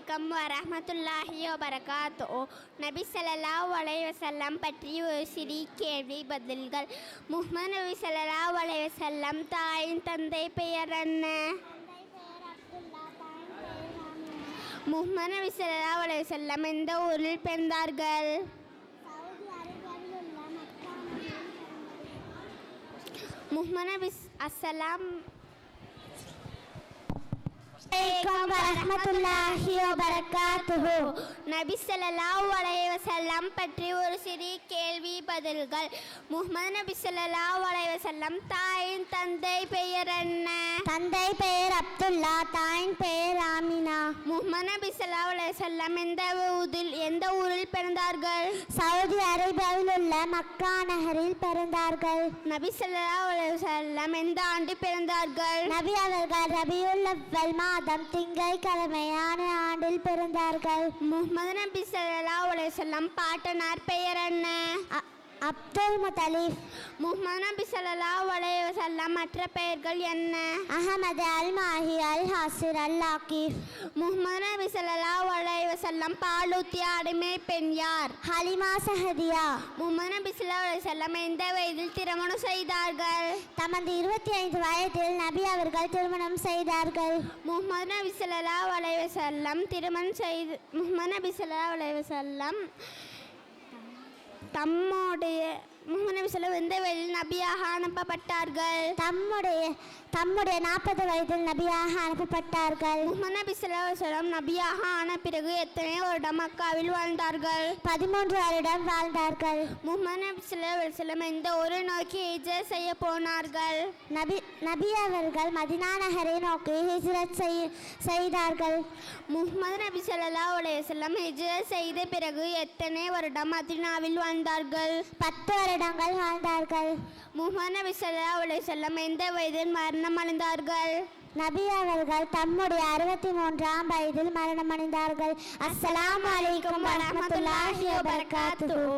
அலைக்கும் வரஹ்மத்துல்லாஹி வபரகாத்துஹு. நபி ஸல்லல்லாஹு அலைஹி வஸல்லம் பற்றி ஒரு சிறிய கேள்வி பதில்கள். முஹம்மது நபி ஸல்லல்லாஹு அலைஹி வஸல்லம் தாயின் தந்தை பெயர் என்ன? முஹம்மது நபி ஸல்லல்லாஹு அலைஹி வஸல்லம் எந்த ஊரில் பிறந்தார்கள்? முஹம்மது நபி அஸ்ஸலாம் வரஹ்மத்துல்லாஹி வபரகாத்துஹு. நபி ஸல்லல்லாஹு அலைஹி வஸல்லம் பற்றி ஒரு சிறிய கேள்வி பதில்கள். முஹம்மது நபி ஸல்லல்லாஹு அலைஹி வஸல்லம் தாயின் தந்தை பெயர் என்ன? தந்தை பெயர் அப்துல்லா, தாயின் பெயர் ஆமினா. முஹம்மது நபி ஸல்லல்லாஹு அலைஹி வஸல்லம் எந்த ஊரில் பிறந்தார்கள்? சவுதி அரேபியாவில் உள்ள மக்கா நகரில் பிறந்தார்கள். நபி ஸல்லல்லாஹு அலைஹி வஸல்லம் எந்த ஆண்டு பிறந்தார்கள்? நபி அவர்கள் ரபியுல் அவ்வல் மாதம் திங்கட்கிழமையான ஆண்டில் பிறந்தார்கள். முஹம்மது நபி ஸல்லல்லாஹு அலைஹி வஸல்லம் பாட்டனார் பெயர் என்ன? அப்துல் முத்தலிப். முஹம்மது நபி ஸல்லல்லாஹு அலைஹி வஸல்லம் மற்ற பெயர்கள் என்ன? அஹமது, அல் மாஹி, அல் ஹாசிர், அல் ஆகிப். முஹம்மது நபி ஸல்லல்லாஹு அலைஹி வஸல்லம் பாலூத்திய அடிமை பெண் யார்? ஹலிமா சஹதியா. முஹம்மது நபி ஸல்லல்லாஹு அலைஹி வஸல்லம் எந்த வயதில் திருமணம் செய்தார்கள்? தமது 25 வயதில் நபி அவர்கள் திருமணம் செய்தார்கள். முஹம்மது நபி ஸல்லல்லாஹு அலைஹி வஸல்லம் முஹம்மது நபி ஸல்லல்லாஹு அலைஹி வஸல்லம் முஹம்மது நபி ஸல்லல்லாஹு எந்த வயதில் நபியாக அனுப்பப்பட்டார்கள்? தம்முடைய 40 வயதில் நபியாக அனுப்பப்பட்டார்கள். முஹம்மது நபி ஸல்லல்லாஹு அலைஹி வஸல்லம் நபியாக ஆன பிறகு எத்தனை வருடம் மக்காவில் வாழ்ந்தார்கள்? 13 வருடம் வாழ்ந்தார்கள். முஹம்மது நபி ஸல்லல்லாஹு அலைஹி வஸல்லம் எந்த ஒரு நோக்கி ஹிஜ்ரத் செய்ய போனார்கள்? நபி அவர்கள் மதீனா நகரை நோக்கி ஹிஜ்ரத் செய்தார்கள். முஹம்மது நபி ஸல்லல்லாஹு அலைஹி வஸல்லம் ஹிஜ்ரத் செய்த பிறகு எத்தனை வருடம் மதீனாவில் வாழ்ந்தார்கள்? 10 வருடங்கள் வாழ்ந்தார்கள். முஹம்மது நபி ஸல்லல்லாஹு அலைஹி வஸல்லம் எந்த வயதில் மரணம் அடைந்தார்கள்? நபி அவர்கள் தம்முடைய 63ஆம் வயதில் மரணமடைந்தார்கள். அஸ்ஸலாமு அலைக்கும் வரஹ்மத்துல்லாஹி வபரகாத்துஹு.